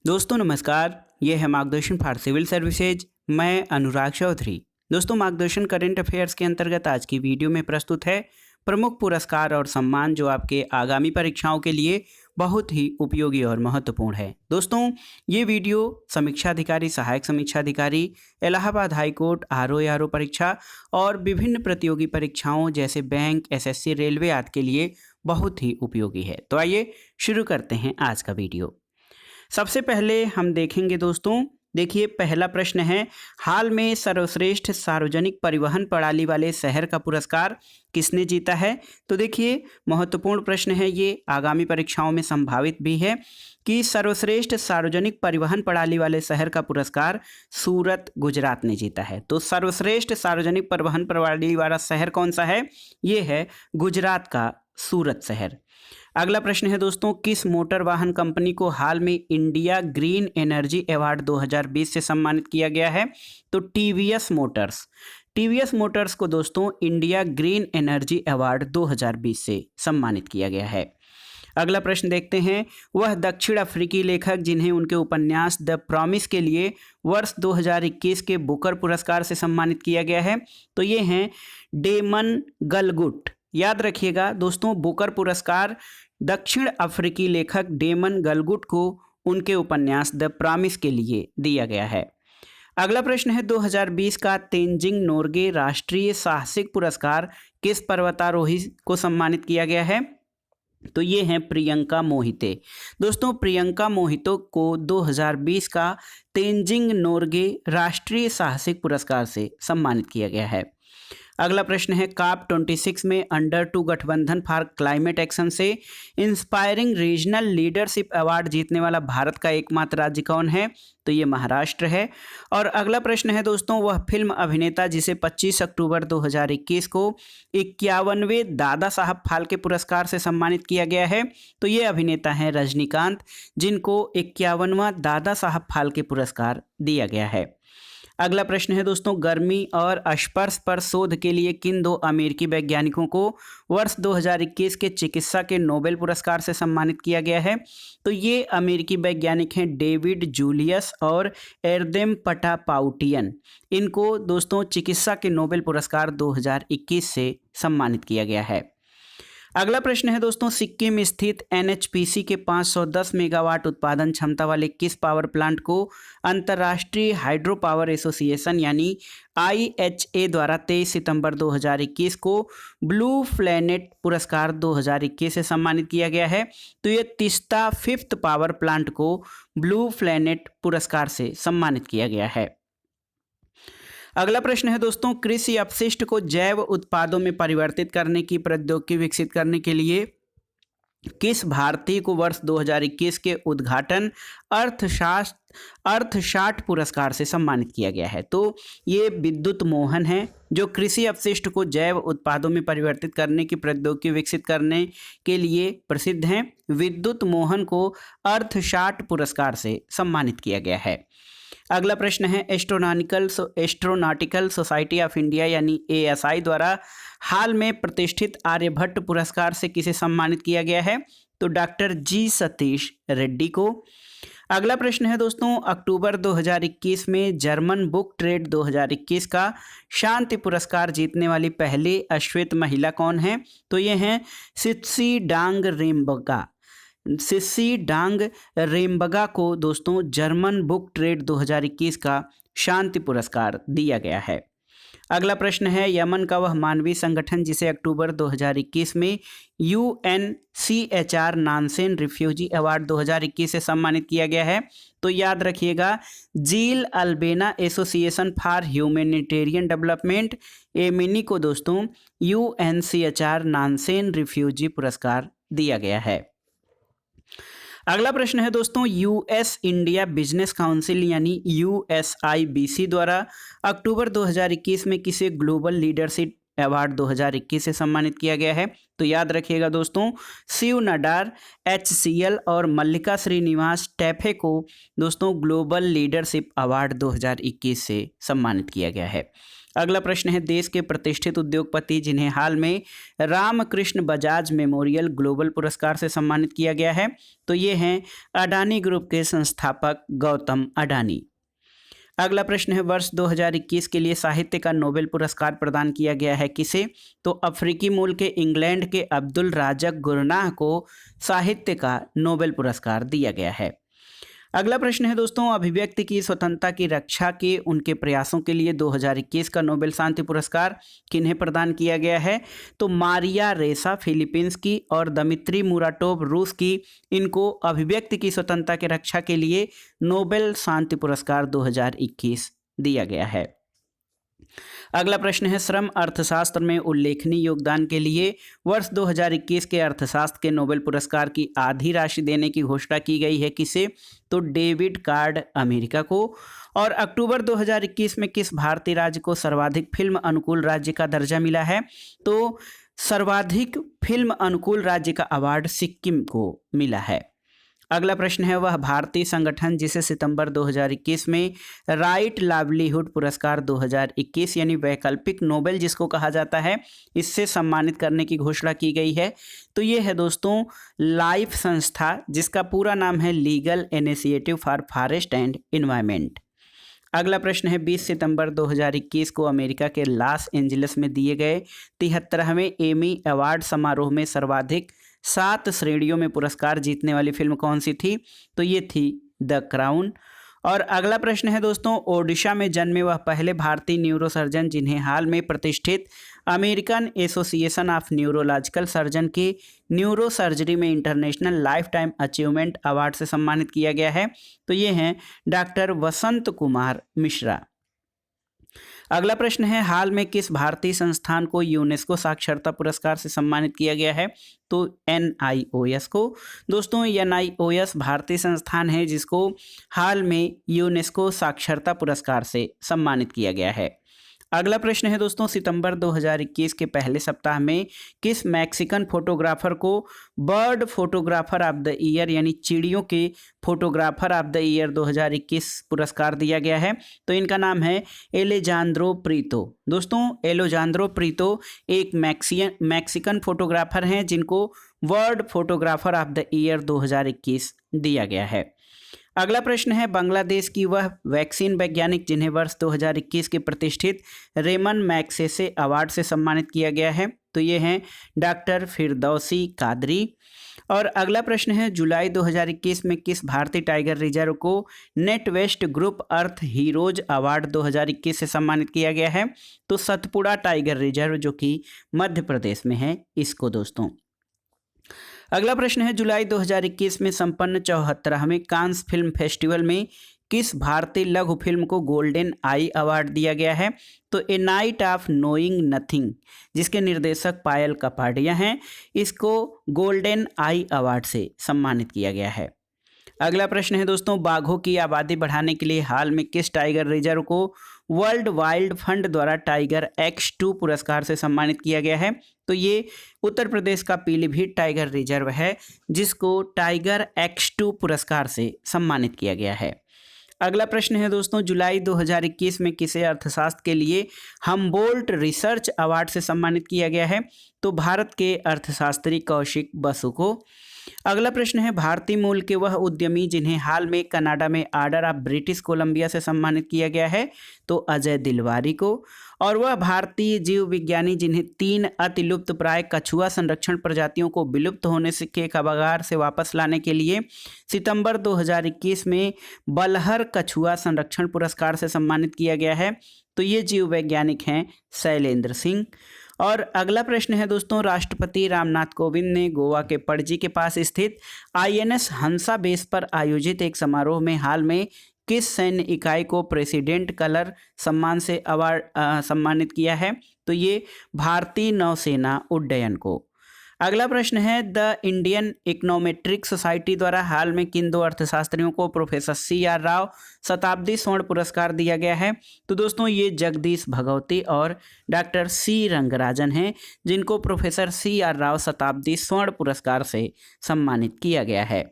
दोस्तों नमस्कार, ये है मार्गदर्शन फॉर सिविल सर्विसेज। मैं अनुराग चौधरी। दोस्तों मार्गदर्शन करंट अफेयर्स के अंतर्गत आज की वीडियो में प्रस्तुत है प्रमुख पुरस्कार और सम्मान जो आपके आगामी परीक्षाओं के लिए बहुत ही उपयोगी और महत्वपूर्ण है। दोस्तों ये वीडियो समीक्षा अधिकारी, सहायक समीक्षा अधिकारी, इलाहाबाद हाईकोर्ट, आरओ परीक्षा और विभिन्न प्रतियोगी परीक्षाओं जैसे बैंक, एसएससी, रेलवे आदि के लिए बहुत ही उपयोगी है। तो आइए शुरू करते हैं आज का वीडियो। सबसे पहले हम देखेंगे दोस्तों, देखिए पहला प्रश्न है, हाल में सर्वश्रेष्ठ सार्वजनिक परिवहन प्रणाली वाले शहर का पुरस्कार किसने जीता है। तो देखिए महत्वपूर्ण प्रश्न है, ये आगामी परीक्षाओं में संभावित भी है कि सर्वश्रेष्ठ सार्वजनिक परिवहन प्रणाली वाले शहर का पुरस्कार सूरत गुजरात ने जीता है। तो सर्वश्रेष्ठ सार्वजनिक परिवहन प्रणाली वाला शहर कौन सा है, ये है गुजरात का सूरत शहर। अगला प्रश्न है दोस्तों, किस मोटर वाहन कंपनी को हाल में इंडिया ग्रीन एनर्जी अवार्ड 2020 से सम्मानित किया गया है। तो टीवीएस मोटर्स को दोस्तों इंडिया ग्रीन एनर्जी अवार्ड 2020 से सम्मानित किया गया है। अगला प्रश्न देखते हैं, वह दक्षिण अफ्रीकी लेखक जिन्हें उनके उपन्यास द प्रॉमिस के लिए वर्ष 2021 के बुकर पुरस्कार से सम्मानित किया गया है। तो ये हैं डेमन गलगुट। याद रखिएगा दोस्तों, बुकर पुरस्कार दक्षिण अफ्रीकी लेखक डेमन गलगुट को उनके उपन्यास द प्रॉमिस के लिए दिया गया है। अगला प्रश्न है, 2020 का तेंजिंग नोर्गे राष्ट्रीय साहसिक पुरस्कार किस पर्वतारोही को सम्मानित किया गया है। तो ये हैं प्रियंका मोहिते। दोस्तों प्रियंका मोहितो को 2020 का तेंजिंग नोर्गे राष्ट्रीय साहसिक पुरस्कार से सम्मानित किया गया है। अगला प्रश्न है, COP 26 में अंडर-2 गठबंधन फॉर क्लाइमेट एक्शन से इंस्पायरिंग रीजनल लीडरशिप अवार्ड जीतने वाला भारत का एकमात्र राज्य कौन है। तो ये महाराष्ट्र है। और अगला प्रश्न है दोस्तों, वह फिल्म अभिनेता जिसे 25 अक्टूबर 2021 को 51वें दादा साहब फाल्के पुरस्कार से सम्मानित किया गया है। तो ये अभिनेता हैं रजनीकांत, जिनको 51वां दादा साहब फाल्के पुरस्कार दिया गया है। अगला प्रश्न है दोस्तों, गर्मी और स्पर्श पर शोध के लिए किन दो अमेरिकी वैज्ञानिकों को वर्ष 2021 के चिकित्सा के नोबेल पुरस्कार से सम्मानित किया गया है। तो ये अमेरिकी वैज्ञानिक हैं डेविड जूलियस और एरदेम पटापाउटियन। इनको दोस्तों चिकित्सा के नोबेल पुरस्कार 2021 से सम्मानित किया गया है। अगला प्रश्न है दोस्तों, सिक्किम स्थित एनएचपीसी के 510 मेगावाट उत्पादन क्षमता वाले किस पावर प्लांट को अंतर्राष्ट्रीय हाइड्रो पावर एसोसिएशन यानी IHA द्वारा 23 सितंबर 2021 को ब्लू प्लैनेट पुरस्कार 2021 से सम्मानित किया गया है। तो ये तीस्ता 5th पावर प्लांट को ब्लू प्लैनेट पुरस्कार से सम्मानित किया गया है। अगला प्रश्न है दोस्तों, कृषि अपशिष्ट को जैव उत्पादों में परिवर्तित करने की प्रौद्योगिकी विकसित करने के लिए किस भारतीय को वर्ष 2021 के उद्घाटन अर्थशास्त्र पुरस्कार से सम्मानित किया गया है। तो ये विद्युत मोहन है, जो कृषि अपशिष्ट को जैव उत्पादों में परिवर्तित करने की प्रौद्योगिकी विकसित करने के लिए प्रसिद्ध हैं। विद्युत मोहन को अर्थशास्त्र पुरस्कार से सम्मानित किया गया है। अगला प्रश्न है, एस्ट्रोनॉटिकल सोसाइटी ऑफ इंडिया यानी ASI द्वारा हाल में प्रतिष्ठित आर्यभट्ट पुरस्कार से किसे सम्मानित किया गया है। तो डॉक्टर G सतीश रेड्डी को। अगला प्रश्न है दोस्तों, अक्टूबर 2021 में जर्मन बुक ट्रेड 2021 का शांति पुरस्कार जीतने वाली पहली अश्वेत महिला कौन है। तो ये हैं सित्सी डांग रेम्बगा को दोस्तों जर्मन बुक ट्रेड 2021 का शांति पुरस्कार दिया गया है। अगला प्रश्न है, यमन का वह मानवीय संगठन जिसे अक्टूबर 2021 में UNCHR नानसेन रिफ्यूजी अवार्ड 2021 से सम्मानित किया गया है। तो याद रखिएगा, जील अल्बेना एसोसिएशन फॉर ह्यूमैनिटेरियन डेवलपमेंट एमिनी को दोस्तों UNCHR नानसेन रिफ्यूजी पुरस्कार दिया गया है। अगला प्रश्न है दोस्तों, US इंडिया बिजनेस काउंसिल यानी USIBC द्वारा अक्टूबर 2021 में किसे ग्लोबल लीडरशिप अवार्ड 2021 से सम्मानित किया गया है। तो याद रखिएगा दोस्तों, शिव नडार HCL और मल्लिका श्रीनिवास टैफे को दोस्तों ग्लोबल लीडरशिप अवार्ड 2021 से सम्मानित किया गया है। अगला प्रश्न है, देश के प्रतिष्ठित उद्योगपति जिन्हें हाल में रामकृष्ण बजाज मेमोरियल ग्लोबल पुरस्कार से सम्मानित किया गया है, तो ये हैं अडानी ग्रुप के संस्थापक गौतम अडानी। अगला प्रश्न है, वर्ष 2021 के लिए साहित्य का नोबेल पुरस्कार प्रदान किया गया है किसे? तो अफ्रीकी मूल के इंग्लैंड के अब्दुल राज़क गुरनाह को साहित्य का नोबेल पुरस्कार दिया गया है। अगला प्रश्न है दोस्तों, अभिव्यक्ति की स्वतंत्रता की रक्षा के उनके प्रयासों के लिए 2021 का नोबेल शांति पुरस्कार किन्हें प्रदान किया गया है? तो मारिया रेसा फिलीपींस की और दमित्री मुराटोव रूस की, इनको अभिव्यक्ति की स्वतंत्रता की रक्षा के लिए नोबेल शांति पुरस्कार 2021 दिया गया है। अगला प्रश्न है, श्रम अर्थशास्त्र में उल्लेखनीय योगदान के लिए वर्ष 2021 के अर्थशास्त्र के नोबेल पुरस्कार की आधी राशि देने की घोषणा की गई है किसे? तो डेविड कार्ड अमेरिका को। और अक्टूबर 2021 में किस भारतीय राज्य को सर्वाधिक फिल्म अनुकूल राज्य का दर्जा मिला है? तो सर्वाधिक फिल्म अनुकूल राज्य का अवार्ड सिक्किम को मिला है। अगला प्रश्न है, वह भारतीय संगठन जिसे सितंबर 2021 में राइट लाइवलीहुड पुरस्कार 2021 यानी वैकल्पिक नोबेल जिसको कहा जाता है, इससे सम्मानित करने की घोषणा की गई है, तो ये है दोस्तों लाइफ संस्था, जिसका पूरा नाम है legal initiative for forest and environment. अगला प्रश्न है, 20 सितंबर 2021 को अमेरिका के लॉस एंजलिस में दिए गए 73वें एमी अवार्ड समारोह में सर्वाधिक 7 श्रेणियों में पुरस्कार जीतने वाली फिल्म कौन सी थी? तो ये थी द क्राउन। और अगला प्रश्न है दोस्तों, ओडिशा में जन्मे वह पहले भारतीय न्यूरोसर्जन जिन्हें हाल में प्रतिष्ठित American association of neurological surgeon के न्यूरो सर्जरी में international life time achievement Award से सम्मानित किया गया है, तो ये हैं डॉक्टर वसंत कुमार मिश्रा। अगला प्रश्न है, हाल में किस भारतीय संस्थान को यूनेस्को साक्षरता पुरस्कार से सम्मानित किया गया है? तो NIOS को। दोस्तों NIOS भारतीय संस्थान है जिसको हाल में यूनेस्को साक्षरता पुरस्कार से सम्मानित किया गया है। अगला प्रश्न है दोस्तों, सितंबर 2021 के पहले सप्ताह में किस मैक्सिकन फोटोग्राफर को bird photographer of the year यानी चिड़ियों के फोटोग्राफर ऑफ द ईयर 2021 पुरस्कार दिया गया है? तो इनका नाम है एलेजांद्रो प्रीतो। दोस्तों एलेजांद्रो प्रीतो एक मैक्सिकन फोटोग्राफर हैं जिनको world photographer of the year 2021 दिया गया है। अगला प्रश्न है, बांग्लादेश की वह वैक्सीन वैज्ञानिक जिन्हें वर्ष 2021 के प्रतिष्ठित रेमन मैग्सेसे अवार्ड से सम्मानित किया गया है, तो ये हैं डॉक्टर फिरदौसी कादरी। और अगला प्रश्न है, जुलाई 2021 में किस भारतीय टाइगर रिजर्व को नेट वेस्ट ग्रुप अर्थ हीरोज अवार्ड 2021 से सम्मानित किया गया है? तो सतपुड़ा टाइगर रिजर्व जो कि मध्य प्रदेश में है, इसको दोस्तों। अगला प्रश्न है, जुलाई 2021 में संपन्न 74वें कांस फिल्म फेस्टिवल में किस भारतीय लघु फिल्म को गोल्डन आई अवार्ड दिया गया है? तो ए नाइट ऑफ नोइंग नथिंग जिसके निर्देशक पायल कपाडिया हैं, इसको गोल्डन आई अवार्ड से सम्मानित किया गया है। अगला प्रश्न है दोस्तों, बाघों की आबादी बढ़ाने के लिए हाल में किस टाइगर रिजर्व को वर्ल्ड वाइल्ड फंड द्वारा टाइगर X2 पुरस्कार से सम्मानित किया गया है? तो ये उत्तर प्रदेश का पीलीभीत टाइगर रिजर्व है जिसको टाइगर X2 पुरस्कार से सम्मानित किया गया है। अगला प्रश्न है दोस्तों, जुलाई 2021 में किसे अर्थशास्त्र के लिए हम्बोल्ट रिसर्च अवार्ड से सम्मानित किया गया है? तो भारत के अर्थशास्त्री कौशिक बसु को। अगला प्रश्न है, भारतीय मूल के वह उद्यमी जिन्हें हाल में कनाडा में ऑर्डर ऑफ ब्रिटिश कोलंबिया से सम्मानित किया गया है? तो अजय दिलवारी को। और वह भारतीय जीव विज्ञानी जिन्हें 3 अतिलुप्त प्राय कछुआ संरक्षण प्रजातियों को विलुप्त होने से के कगार से वापस लाने के लिए सितंबर 2021 में बलहर कछुआ संरक्षण पुरस्कार से सम्मानित किया गया है? तो ये जीव वैज्ञानिक हैं शैलेंद्र सिंह। और अगला प्रश्न है दोस्तों, राष्ट्रपति रामनाथ कोविंद ने गोवा के पणजी के पास स्थित INS हंसा बेस पर आयोजित एक समारोह में हाल में किस सैन्य इकाई को प्रेसिडेंट कलर सम्मान से अवार्ड सम्मानित किया है? तो ये भारतीय नौसेना उड्डयन को। अगला प्रश्न है, द इंडियन इकोनोमेट्रिक सोसाइटी द्वारा हाल में किन 2 अर्थशास्त्रियों को प्रोफेसर CR राव शताब्दी स्वर्ण पुरस्कार दिया गया है? तो दोस्तों ये जगदीश भगवती और डॉक्टर C रंगराजन हैं जिनको प्रोफेसर CR राव शताब्दी स्वर्ण पुरस्कार से सम्मानित किया गया है।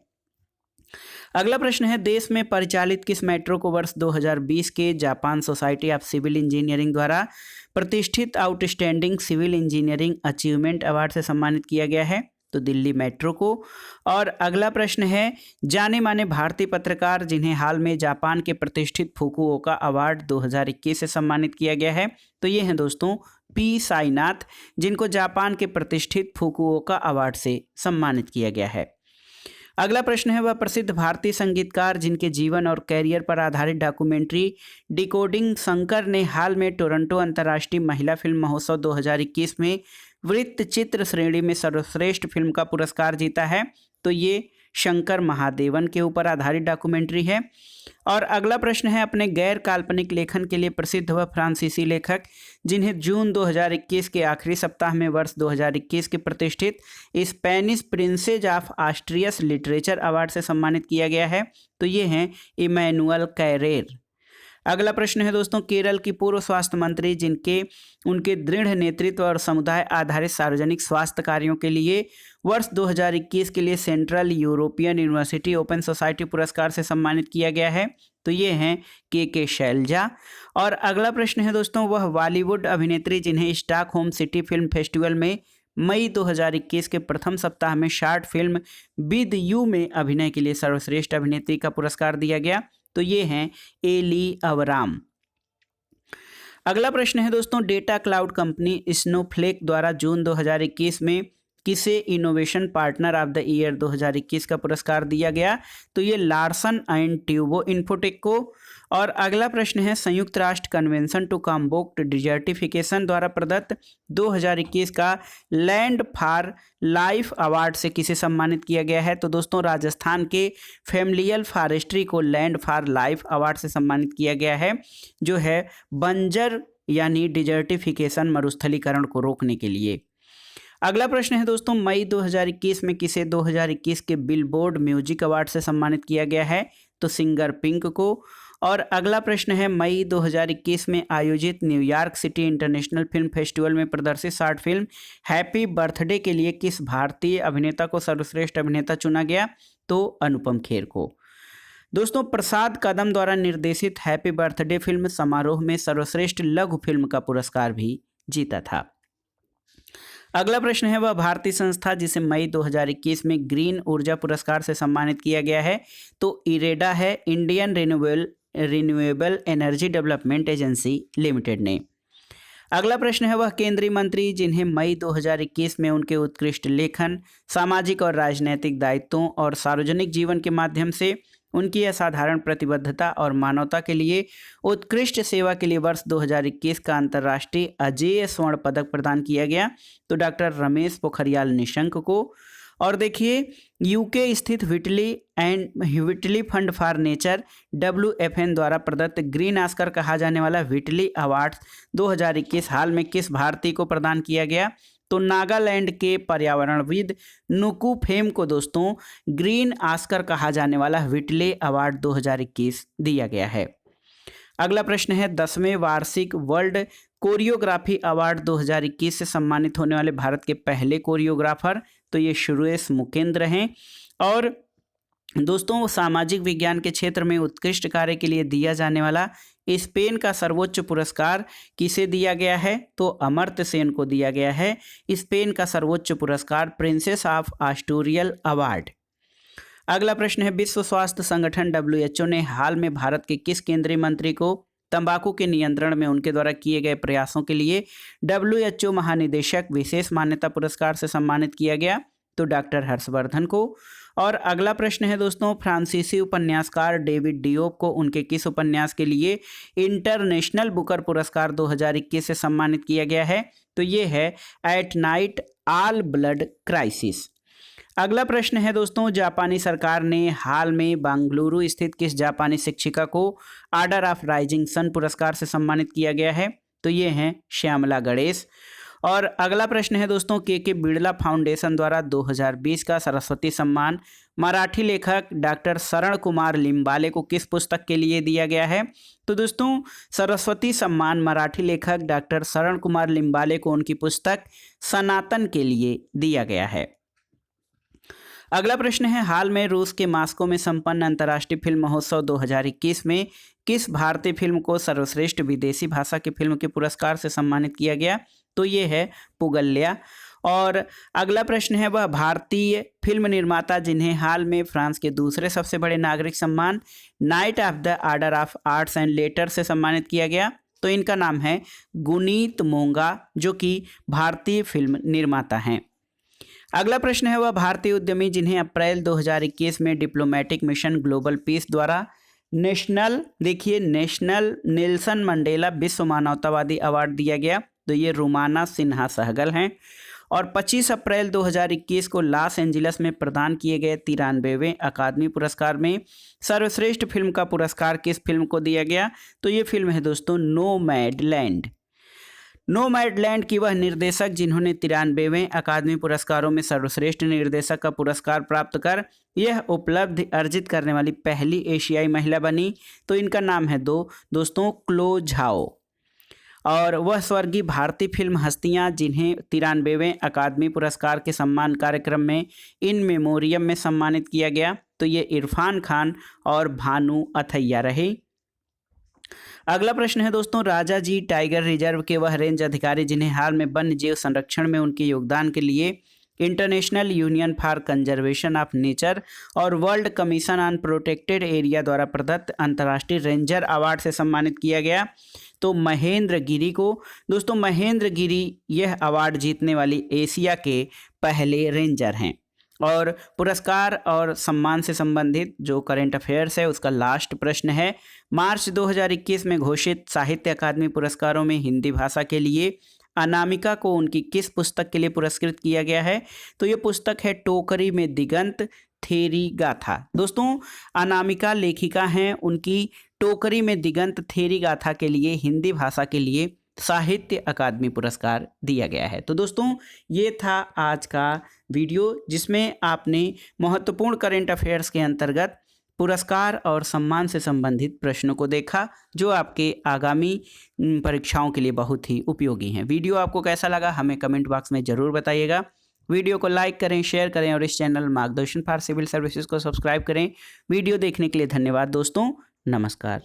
अगला प्रश्न है, देश में परिचालित किस मेट्रो को वर्ष 2020 के Japan Society of Civil Engineering द्वारा प्रतिष्ठित Outstanding Civil Engineering Achievement Award से सम्मानित किया गया है? तो दिल्ली मेट्रो को। और अगला प्रश्न है, जाने माने भारतीय पत्रकार जिन्हें हाल में जापान के प्रतिष्ठित फुकुओका अवार्ड 2021 से सम्मानित किया गया है? तो ये हैं दोस्तों पी साईनाथ, जिनको जापान के प्रतिष्ठित फुकुओका अवार्ड से सम्मानित किया गया है। अगला प्रश्न है, वह प्रसिद्ध भारतीय संगीतकार जिनके जीवन और कैरियर पर आधारित डॉक्यूमेंट्री डिकोडिंग शंकर ने हाल में टोरंटो अंतर्राष्ट्रीय महिला फिल्म महोत्सव 2021 में वृत्तचित्र श्रेणी में सर्वश्रेष्ठ फिल्म का पुरस्कार जीता है? तो ये शंकर महादेवन के ऊपर आधारित डॉक्यूमेंट्री है। और अगला प्रश्न है, अपने गैर काल्पनिक लेखन के लिए प्रसिद्ध वह फ्रांसीसी लेखक जिन्हें जून 2021 के आखिरी सप्ताह में वर्ष 2021 के प्रतिष्ठित Spanish princess of Asturias literature award से सम्मानित किया गया है? तो ये हैं इमैनुअल कैरेर। अगला प्रश्न है दोस्तों, केरल की पूर्व स्वास्थ्य मंत्री जिनके उनके दृढ़ नेतृत्व और समुदाय आधारित सार्वजनिक स्वास्थ्य कार्यों के लिए वर्ष 2021 के लिए central European university open society पुरस्कार से सम्मानित किया गया है? तो ये हैं के शैलजा। और अगला प्रश्न है दोस्तों, वह बॉलीवुड अभिनेत्री जिन्हें स्टॉकहोम सिटी फिल्म फेस्टिवल में मई 2021 के प्रथम सप्ताह में शॉर्ट फिल्म विद यू में अभिनय के लिए सर्वश्रेष्ठ अभिनेत्री का पुरस्कार दिया गया? तो ये हैं एली अवराम। अगला प्रश्न है दोस्तों, डेटा क्लाउड कंपनी स्नोफ्लेक द्वारा जून 2021 में किसे innovation partner of the year 2021 का पुरस्कार दिया गया? तो ये लार्सन एंड ट्यूबो इन्फोटेक को। और अगला प्रश्न है, संयुक्त राष्ट्र कन्वेंशन टू कॉम्बैट डिजर्टिफिकेशन द्वारा प्रदत्त 2021 का लैंड फॉर लाइफ अवार्ड से किसे सम्मानित किया गया है? तो दोस्तों राजस्थान के फैमिलियल फॉरेस्ट्री को लैंड फॉर लाइफ अवार्ड से सम्मानित किया गया है, जो है बंजर यानी डिजर्टिफिकेशन मरुस्थलीकरण को रोकने के लिए। अगला प्रश्न है दोस्तों, मई 2021 में किसे 2021 के बिलबोर्ड म्यूजिक अवार्ड से सम्मानित किया गया है? तो सिंगर पिंक को। और अगला प्रश्न है, मई 2021 में आयोजित New York city international film festival में प्रदर्शित शॉर्ट फिल्म हैप्पी बर्थडे के लिए किस भारतीय अभिनेता को सर्वश्रेष्ठ अभिनेता चुना गया? तो अनुपम खेर को। दोस्तों प्रसाद कदम द्वारा निर्देशित हैप्पी बर्थडे फिल्म समारोह में सर्वश्रेष्ठ लघु फिल्म का पुरस्कार भी जीता था। अगला प्रश्न है, वह भारतीय संस्था जिसे मई 2021 में ग्रीन ऊर्जा पुरस्कार से सम्मानित किया गया है? तो इरेडा है, Indian renewable energy development agency limited ने। अगला प्रश्न है, वह केंद्रीय मंत्री जिन्हें मई 2021 में उनके उत्कृष्ट लेखन, सामाजिक और राजनैतिक दायित्वों और सार्वजनिक जीवन के माध्यम से उनकी असाधारण प्रतिबद्धता और मानवता के लिए उत्कृष्ट सेवा के लिए वर्ष 2021 का अंतर्राष्ट्रीय अजेय स्वर्ण पदक प्रदान किया गया? तो डॉक्टर रमेश पोखरियाल निशंक को। और देखिए यूके स्थित Whitley fund for nature WFN द्वारा प्रदत्त ग्रीन ऑस्कर कहा जाने वाला व्हिटली अवार्ड 2021 हाल में किस भारतीय को प्रदान किया गया? तो नागालैंड के पर्यावरणविद नुकू फेम को दोस्तों ग्रीन ऑस्कर कहा जाने वाला व्हिटले अवार्ड 2021 दिया गया है। अगला प्रश्न है, 10वें वार्षिक वर्ल्ड कोरियोग्राफी अवार्ड 2021 से सम्मानित होने वाले भारत के पहले कोरियोग्राफर? तो ये सुरेश मुकेंद्र हैं। और दोस्तों सामाजिक विज्ञान के क्षेत्र में उत्कृष्ट कार्य के लिए दिया जाने वाला स्पेन का सर्वोच्च पुरस्कार किसे दिया गया है? तो अमर्त्य सेन को दिया गया है स्पेन का सर्वोच्च पुरस्कार प्रिंसेस ऑफ आस्टूरियल अवार्ड। अगला प्रश्न है, विश्व स्वास्थ्य संगठन WHO ने हाल में भारत के किस केंद्रीय मंत्री को तंबाकू के नियंत्रण में उनके द्वारा किए गए प्रयासों के लिए WHO महानिदेशक विशेष मान्यता पुरस्कार से सम्मानित किया गया? तो डॉक्टर हर्षवर्धन को। और अगला प्रश्न है दोस्तों, फ्रांसीसी उपन्यासकार डेविड डियोप को उनके किस उपन्यास के लिए इंटरनेशनल बुकर पुरस्कार 2021 से सम्मानित किया गया है? तो ये है at night all blood crisis. अगला प्रश्न है दोस्तों, जापानी सरकार ने हाल में बेंगलुरु स्थित किस जापानी शिक्षिका को ऑर्डर ऑफ राइजिंग सन पुरस्कार से सम्मानित किया गया है? तो ये हैं श्यामला गणेश। और अगला प्रश्न है दोस्तों, के बिड़ला फाउंडेशन द्वारा 2020 का सरस्वती सम्मान मराठी लेखक डॉक्टर शरण कुमार लिम्बाले को किस पुस्तक के लिए दिया गया है? तो दोस्तों सरस्वती सम्मान मराठी लेखक डॉक्टर शरण कुमार लिम्बाले को उनकी पुस्तक सनातन के लिए दिया गया है। अगला प्रश्न है, हाल में रूस के मास्को में संपन्न अंतर्राष्ट्रीय फिल्म महोत्सव 2021 में किस भारतीय फिल्म को सर्वश्रेष्ठ विदेशी भाषा की फिल्म के पुरस्कार से सम्मानित किया गया? तो ये है पुगल्या। और अगला प्रश्न है, वह भारतीय फिल्म निर्माता जिन्हें हाल में फ्रांस के दूसरे सबसे बड़े नागरिक सम्मान night of the order of arts and later से सम्मानित किया गया? तो इनका नाम है गुनीत मोंगा, जो कि भारतीय फिल्म निर्माता हैं। अगला प्रश्न है, वह भारतीय उद्यमी जिन्हें अप्रैल 2021 में डिप्लोमेटिक मिशन ग्लोबल पीस द्वारा नेशनल नेल्सन मंडेला विश्व मानवतावादी अवार्ड दिया गया? तो ये रुमाना सिन्हा सहगल हैं। और 25 अप्रैल 2021 को लॉस एंजिल्स में प्रदान किए गए 93वें अकादमी पुरस्कार में सर्वश्रेष्ठ फिल्म का पुरस्कार किस फिल्म को दिया गया? तो ये फिल्म है दोस्तों नोमैडलैंड। नोमैडलैंड की वह निर्देशक जिन्होंने 93वें अकादमी पुरस्कारों में सर्वश्रेष्ठ निर्देशक का पुरस्कार प्राप्त कर यह उपलब्धि अर्जित करने वाली पहली एशियाई महिला बनी। तो इनका नाम है दोस्तों क्लो झाओ। और वह स्वर्गीय भारतीय फिल्म हस्तियां जिन्हें 93वें अकादमी पुरस्कार के सम्मान कार्यक्रम में इन मेमोरियम में सम्मानित किया गया? तो ये इरफान खान और भानु अथैया रहे। अगला प्रश्न है दोस्तों, राजा जी टाइगर रिजर्व के वह रेंज अधिकारी जिन्हें हाल में वन्य जीव संरक्षण में उनके योगदान के लिए international union for conservation of nature और world commission on protected area द्वारा प्रदत्त अंतर्राष्ट्रीय रेंजर अवार्ड से सम्मानित किया गया? तो महेंद्र गिरी को। दोस्तों महेंद्र गिरी यह अवार्ड जीतने वाली एशिया के पहले रेंजर हैं। और पुरस्कार और सम्मान से संबंधित जो करंट अफेयर्स है उसका लास्ट प्रश्न है, मार्च 2021 में घोषित साहित्य अकादमी पुरस्कारों में हिंदी भाषा के लिए अनामिका को उनकी किस पुस्तक के लिए पुरस्कृत किया गया है? तो ये पुस्तक है टोकरी में दिगंत थेरी गाथा। दोस्तों अनामिका लेखिका हैं, उनकी टोकरी में दिगंत थेरी गाथा के लिए हिंदी भाषा के लिए साहित्य अकादमी पुरस्कार दिया गया है। तो दोस्तों ये था आज का वीडियो जिसमें आपने महत्वपूर्ण करंट अफेयर्स के अंतर्गत पुरस्कार और सम्मान से संबंधित प्रश्नों को देखा, जो आपके आगामी परीक्षाओं के लिए बहुत ही उपयोगी हैं। वीडियो आपको कैसा लगा हमें कमेंट बॉक्स में ज़रूर बताइएगा। वीडियो को लाइक करें, शेयर करें और इस चैनल मार्गदर्शन फॉर सिविल सर्विसेज को सब्सक्राइब करें। वीडियो देखने के लिए धन्यवाद दोस्तों, नमस्कार।